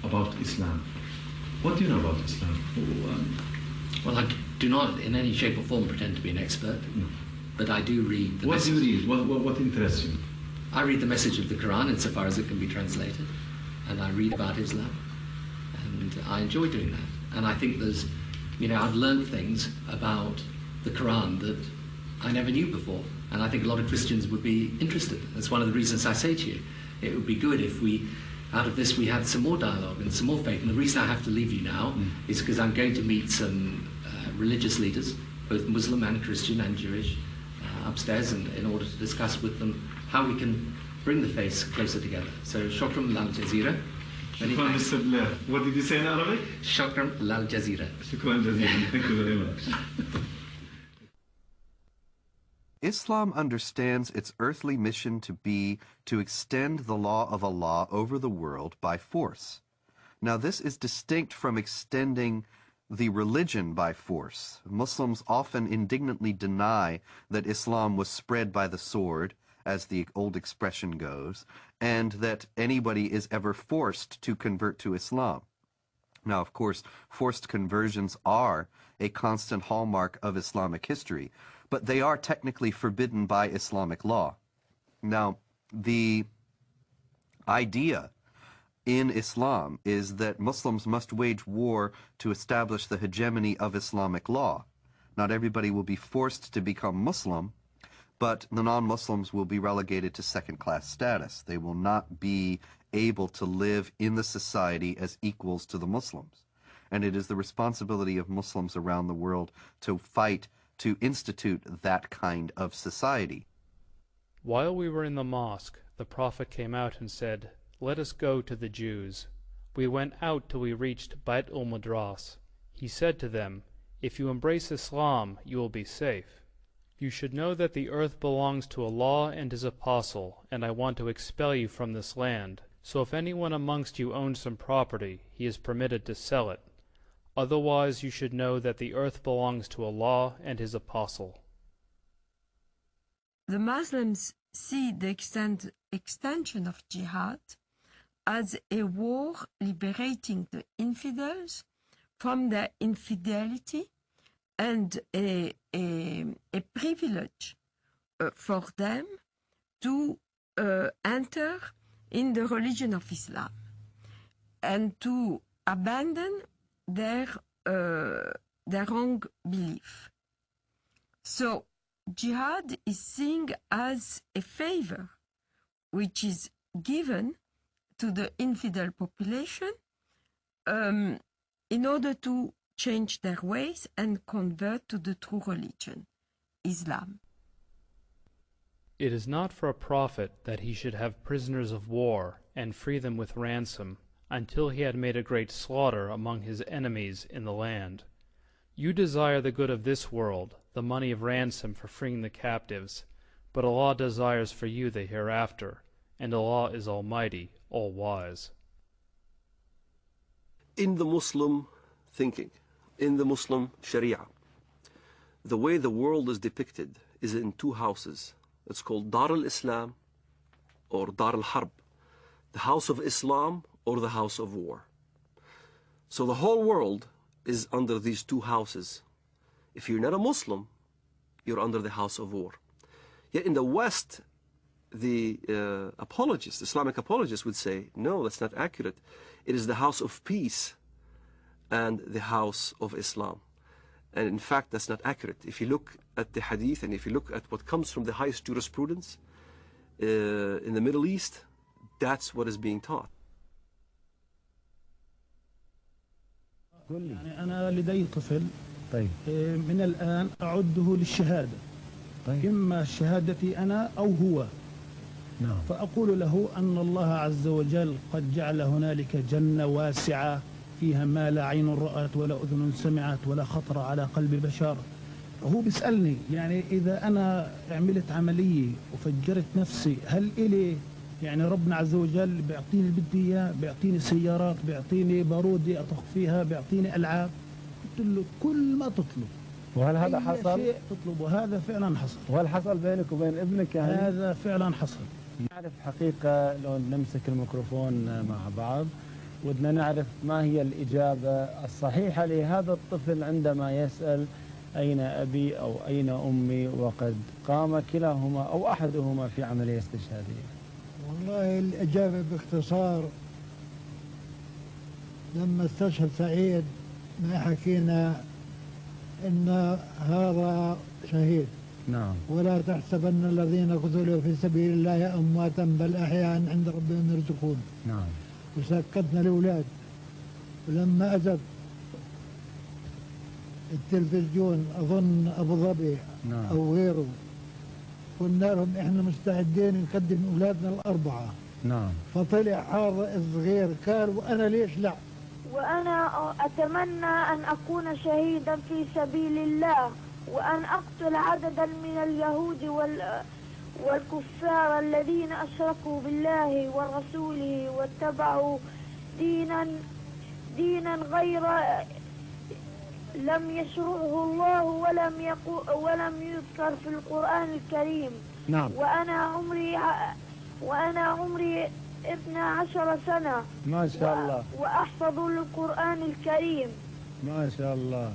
about Islam. What do you know about Islam? Well, I do not in any shape or form pretend to be an expert, but I do read the message. What do you read? What interests you? I read the message of the Quran insofar as it can be translated, and I read about Islam, and I enjoy doing that. And I think there's, I've learned things about the Quran that I never knew before, and I think a lot of Christians would be interested. That's one of the reasons I say to you, it would be good if out of this we had some more dialogue and some more faith. And the reason I have to leave you now is because I'm going to meet some religious leaders, both Muslim and Christian and Jewish, upstairs, and in order to discuss with them how we can bring the faiths closer together. So, shukran lal jazeera. Shukran, Mr. Blair. What did you say in Arabic? Shukran lal jazeera. Shukran jazeera. Thank you very much. Islam understands its earthly mission to be to extend the law of Allah over the world by force. Now, this is distinct from extending the religion by force. Muslims often indignantly deny that Islam was spread by the sword, as the old expression goes, and that anybody is ever forced to convert to Islam. Now, of course, forced conversions are a constant hallmark of Islamic history, but they are technically forbidden by Islamic law. Now, the idea in Islam is that Muslims must wage war to establish the hegemony of Islamic law. Not everybody will be forced to become Muslim, but the non-Muslims will be relegated to second-class status. They will not be able to live in the society as equals to the Muslims. And it is the responsibility of Muslims around the world to fight to institute that kind of society. While we were in the mosque, the Prophet came out and said, "Let us go to the Jews." We went out till we reached Bait ul-Madras. He said to them, "If you embrace Islam, you will be safe. You should know that the earth belongs to Allah and His Apostle, and I want to expel you from this land. So if anyone amongst you owns some property, he is permitted to sell it. Otherwise you should know that the earth belongs to Allah and His Apostle." The Muslims see the extension of jihad as a war liberating the infidels from their infidelity and a privilege for them to enter in the religion of Islam and to abandon their wrong belief. So jihad is seen as a favor which is given to the infidel population in order to change their ways and convert to the true religion, Islam. It is not for a prophet that he should have prisoners of war and free them with ransom, until he had made a great slaughter among his enemies in the land. You desire the good of this world, the money of ransom for freeing the captives, but Allah desires for you the hereafter, and Allah is Almighty, all-wise. In the Muslim thinking, in the Muslim Sharia, the way the world is depicted is in two houses. It's called Dar al-Islam or Dar al-Harb, the house of Islam or the house of war. So the whole world is under these two houses. If you're not a Muslim, you're under the house of war. Yet in the West, the apologists, Islamic apologists would say, no, that's not accurate. It is the house of peace and the house of Islam. And in fact, that's not accurate. If you look at the hadith and if you look at what comes from the highest jurisprudence in the Middle East, that's what is being taught. يعني أنا لدي طفل من الآن أعده للشهادة إما شهادتي أنا أو هو فأقول له أن الله عز وجل قد جعل هنالك جنة واسعة فيها ما لا عين رأت ولا أذن سمعت ولا خطر على قلب بشر. هو بيسألني يعني إذا أنا عملت عملية وفجرت نفسي هل إلي يعني ربنا عز وجل بيعطيني اللي بدي إياه، بيعطيني سيارات، بيعطيني بارودي أطخ فيها، بيعطيني ألعاب. قلت له كل ما تطلب. وهل هذا حصل؟ شيء تطلب وهذا فعلا حصل. وهل حصل بينك وبين ابنك يعني؟ هذا فعلا حصل. نعرف حقيقة لو نمسك الميكروفون مع بعض ودنا نعرف ما هي الإجابة الصحيحة لهذا الطفل عندما يسأل أين أبي أو أين أمي وقد قام كلاهما أو أحدهما في عملية استشهادية. والله الإجابة باختصار لما استشهد سعيد ما حكينا إن هذا شهيد. نعم. ولا تحسبن الذين قتلوا في سبيل الله أمواتا بل أحياء عند ربهم يرزقون. نعم. وسكتنا الأولاد، ولما أجت التلفزيون أظن أبو ظبي نعم. أو غيره قلنا لهم إحنا مستعدين نقدم أولادنا الأربعة. نعم. فطلع هذا الصغير قال وأنا ليش لا؟ وأنا أتمنى أن أكون شهيدا في سبيل الله، وأن أقتل عددا من اليهود والكفار الذين أشركوا بالله ورسوله واتبعوا دينا غير لم يشرعه الله ولم يذكر في القرآن الكريم. نعم. وأنا عمري 12 سنة. ما شاء الله. وأحفظ القرآن الكريم. ما شاء الله.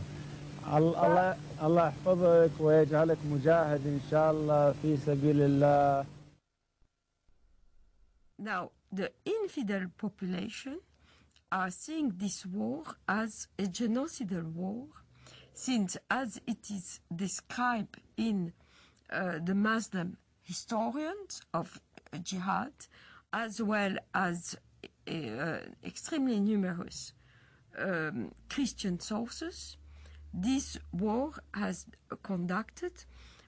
الله يحفظك ويجعلك مجاهد إن شاء الله في سبيل الله. Now, the infidel population are seeing this war as a genocidal war, since as it is described in the Muslim historians of jihad, as well as extremely numerous Christian sources, this war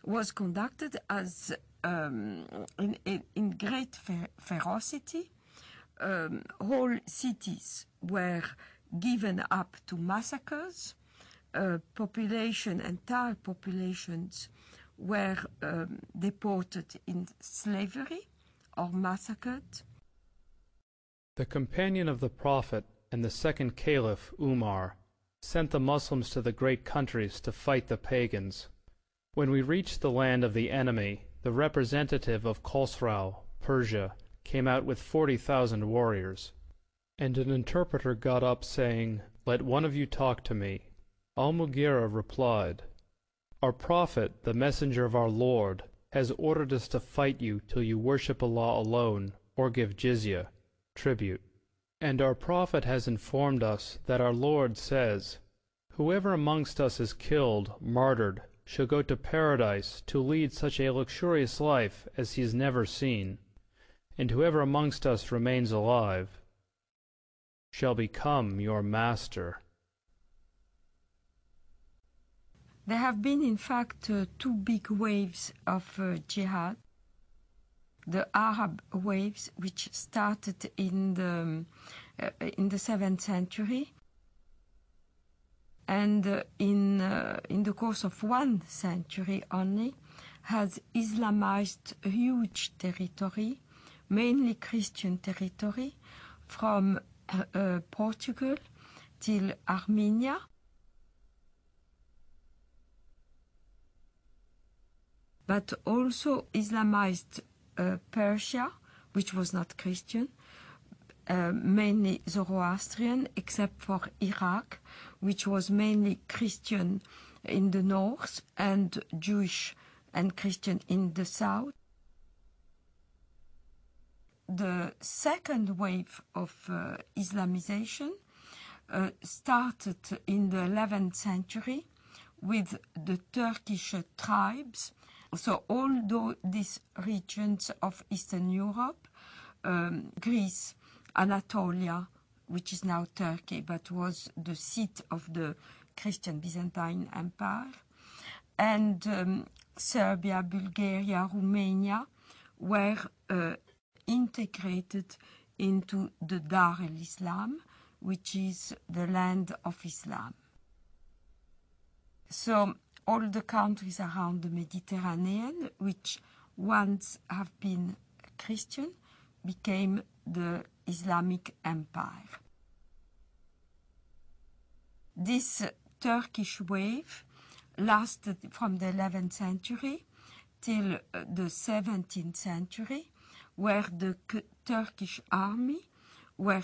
was conducted as in great ferocity. Whole cities were given up to massacres. Entire populations were deported in slavery or massacred. The companion of the Prophet and the second Caliph, Umar, sent the Muslims to the great countries to fight the pagans. When we reached the land of the enemy, the representative of Khosrau, Persia, came out with 40,000 warriors. And an interpreter got up saying, "Let one of you talk to me." Al-Mughira replied, "Our Prophet, the messenger of our Lord, has ordered us to fight you till you worship Allah alone, or give jizya, tribute. And our Prophet has informed us that our Lord says, 'Whoever amongst us is killed, martyred, shall go to paradise to lead such a luxurious life as he has never seen, and whoever amongst us remains alive shall become your master.'" There have been, in fact, two big waves of jihad. The Arab waves, which started in the 7th century, and in the course of 1 century only, has Islamized a huge territory, mainly Christian territory, from Portugal till Armenia. But also Islamized Persia, which was not Christian, mainly Zoroastrian, except for Iraq, which was mainly Christian in the north and Jewish and Christian in the south. The second wave of Islamization started in the 11th century with the Turkish tribes. So all these regions of Eastern Europe, Greece, Anatolia, which is now Turkey, but was the seat of the Christian Byzantine Empire, and Serbia, Bulgaria, Romania were integrated into the Dar al-Islam, which is the land of Islam. So all the countries around the Mediterranean, which once have been Christian, became the Islamic Empire. This Turkish wave lasted from the 11th century till the 17th century, where the Turkish army were